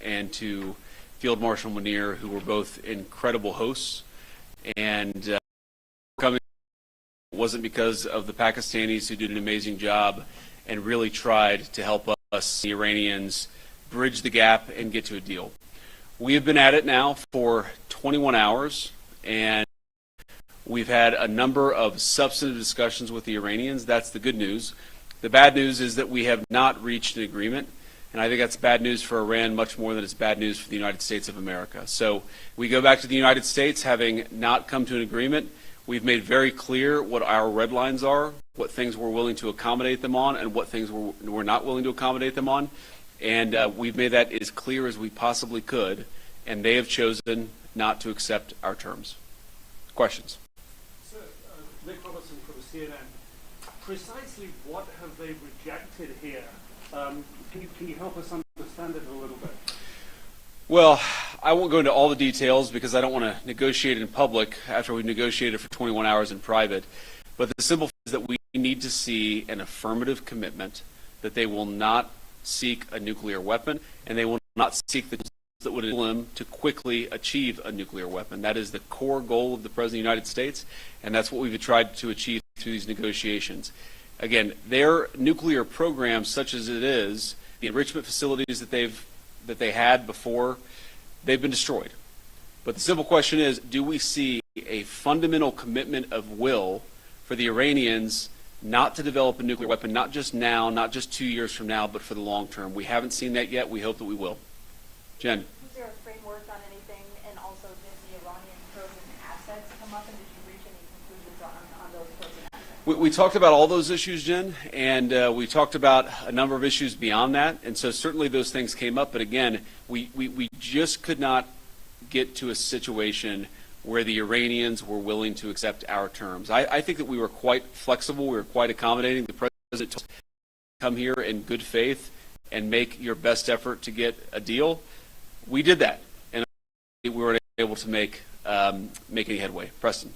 and to Field Marshal Munir, who were both incredible hosts. And coming wasn't because of the Pakistanis, who did an amazing job and really tried to help us, the Iranians, bridge the gap and get to a deal. We have been at it now for 21 hours, and we've had a number of substantive discussions with the Iranians. That's the good news. The bad news is that we have not reached an agreement, and I think that's bad news for Iran much more than it's bad news for the United States of America. So we go back to the United States having not come to an agreement. We've made very clear what our red lines are, what things we're willing to accommodate them on, and what things we're not willing to accommodate them on. And we've made that as clear as we possibly could, and they have chosen not to accept our terms. Questions? Sir, Nick Robertson from CNN. Precisely what have they rejected here? Can you help us understand it a little bit? Well, I won't go into all the details because I don't want to negotiate in public after we've negotiated for 21 hours in private. But the simple fact is that we need to see an affirmative commitment that they will not seek a nuclear weapon, and they will not seek the tools that would enable them to quickly achieve a nuclear weapon. That is the core goal of the President of the United States, and that's what we've tried to achieve through these negotiations. Again, their nuclear program, such as it is, the enrichment facilities that they had before, they've been destroyed. But the simple question is, do we see a fundamental commitment of will for the Iranians not to develop a nuclear weapon, not just now, not just 2 years from now, but for the long term? We haven't seen that yet. We hope that we will. Jen. Was there a framework on anything, and also did the Iranian frozen assets come up, and did you reach any conclusions on those frozen assets? We talked about all those issues, Jen, and we talked about a number of issues beyond that, and so certainly those things came up, but again, we just could not get to a situation where the Iranians were willing to accept our terms. I think that we were quite flexible, we were quite accommodating. The President told us to come here in good faith and make your best effort to get a deal. We did that, and we were able to make any headway. Preston.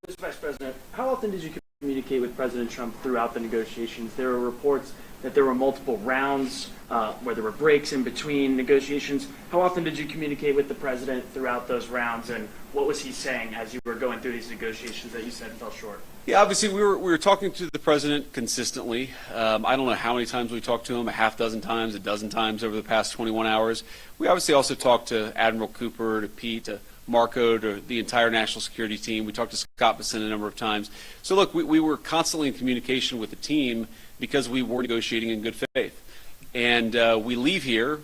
Mr. Vice President, how often did you communicate with President Trump throughout the negotiations? There were reports that there were multiple rounds where there were breaks in between negotiations. How often did you communicate with the President throughout those rounds, and what was he saying as you were going through these negotiations that you said fell short? Yeah, obviously we were talking to the President consistently. I don't know how many times we talked to him, a half dozen times, a dozen times over the past 21 hours. We obviously also talked to Admiral Cooper, to Pete, to Marco, to the entire national security team. We talked to Scott Besson a number of times. So look, we were constantly in communication with the team because we were negotiating in good faith. And we leave here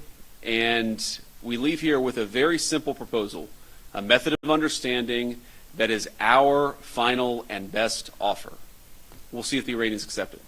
with a very simple proposal, a method of understanding that is our final and best offer. We'll see if the Iranians accept it.